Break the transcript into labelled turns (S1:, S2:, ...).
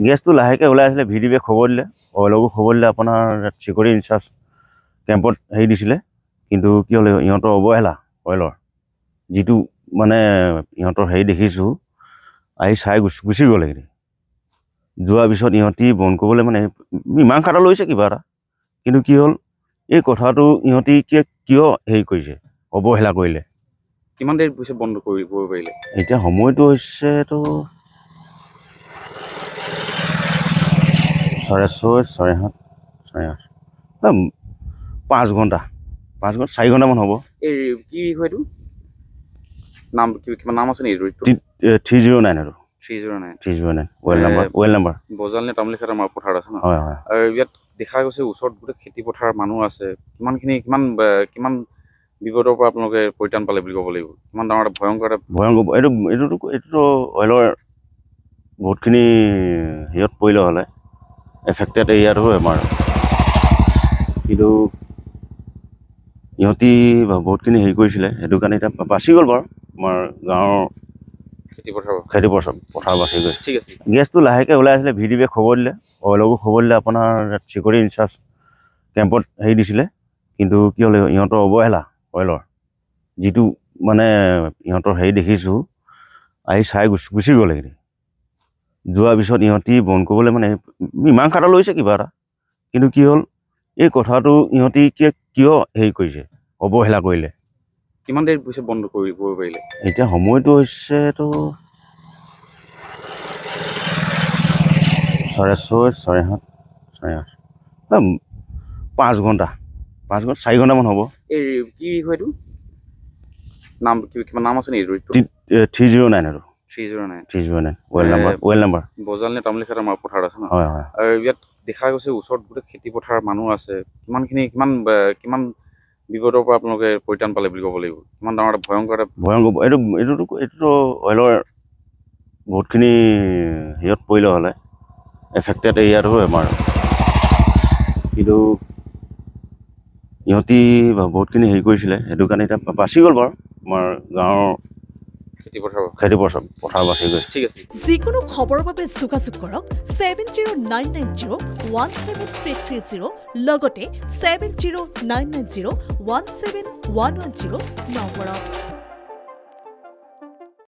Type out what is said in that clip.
S1: গেছটো লাহেকৈ ওলাই আছিলে ভিডিঅ'ৱে খবৰ দিলে অইলকো খবৰ দিলে আপোনাৰ চিকিউৰিটি ইনচাৰ্জ কেম্পত হেৰি দিছিলে কিন্তু কি হ'ল ইহঁতৰ অৱহেলা অইলৰ যিটো মানে ইহঁতৰ হেৰি দেখিছোঁ আহি চাই গুচি গ'ল এইখিনি যোৱাৰ পিছত ইহঁতি বন্ধ কৰিবলৈ মানে মীমাংসাটা লৈছে কিবা এটা কিন্তু কি হ'ল এই কথাটো ইহঁতি কিয় হেৰি কৰিছে অৱহেলা কৰিলে
S2: কিমান দেৰি পিছত বন্ধ কৰিব পাৰিলে
S1: এতিয়া সময়টো হৈছেতো 6:30 6:30 5 ঘণ্টা 4 ঘণ্টামান হ'ব
S2: এই কি হয়তো নাম কিমান নাম আছে নেকি
S1: 309 আৰু
S2: 309
S1: ৱেল নাম্বাৰ
S2: বজালনে তামলিখাত আমাৰ পথাৰ আছে ন
S1: হয় হয়
S2: আৰু ইয়াত দেখা গৈছে ওচৰত গোটেই খেতি পথাৰ মানুহ আছে কিমান বিপদৰ পৰা আপোনালোকে পৰিত্ৰাণ পালে বুলি ক'ব লাগিব কিমান ডাঙৰ এটা ভয়ংকৰ
S1: এইটোতো অইলৰ বহুতখিনি হেৰিয়ত পৰিলে হ'লে এফেক্টেড এৰিয়াটো হয় আমাৰ কিন্তু ইহঁতি বহুতখিনি হেৰি কৰিছিলে সেইটো কাৰণে এতিয়া বাচি গ'ল বাৰু আমাৰ গাঁৱৰ খেতি পথাৰ বাচি গ'ল
S2: ঠিক আছে
S1: গেছটো লাহেকৈ ওলাই আছিলে ভিডিঅ'ৱে খবৰ দিলে অইলকো খবৰ দিলে আপোনাৰ চিকিউৰিটি ইনচাৰ্জ কেম্পত হেৰি দিছিলে কিন্তু কি হ'ল ইহঁতৰ অৱহেলা অইলৰ যিটো মানে ইহঁতৰ হেৰি দেখিছোঁ আহি চাই গুচি গ'ল এইখিনি যোৱাৰ পিছত ইহঁতি বন্ধ কৰিবলৈ মানে মীমাংসাটা লৈছে কিবা এটা কিন্তু কি হ'ল এই কথাটো ইহঁতি কিয় হেৰি কৰিছে অৱহেলা কৰিলে
S2: কিমান দেৰি পিছত বন্ধ কৰিব পাৰিলে
S1: এতিয়া সময়টো হৈছেতো 6:30 6:30 5 ঘণ্টা 4 ঘণ্টামান হ'ব
S2: এই কি হয়তো নাম কিমান নাম আছে নেকি
S1: 309 আৰু
S2: 309
S1: ৱেল নাম্বাৰ
S2: বজালনে তামলিখাত আমাৰ পথাৰ আছে ন
S1: হয় হয়
S2: আৰু ইয়াত দেখা গৈছে ওচৰত গোটেই খেতি পথাৰ মানুহ আছে কিমান বিপদৰ পৰা আপোনালোকে পৰিত্ৰাণ পালে বুলি ক'ব লাগিব কিমান ডাঙৰ এটা ভয়ংকৰ
S1: এইটোতো অইলৰ বহুতখিনি হেৰিয়ত পৰিলে হ'লে এফেক্টেড এৰিয়াটো হয় আমাৰ কিন্তু ইহঁতি বহুতখিনি হেৰি কৰিছিলে সেইটো কাৰণে এতিয়া বাচি গ'ল বাৰু আমাৰ গাঁৱৰ খেতি পথাৰ বাচি গ'ল
S2: ঠিক আছে
S3: যিকোনো খবৰৰ বাবে যোগাযোগ কৰক 7099017330 লগতে 7099017110 নম্বৰত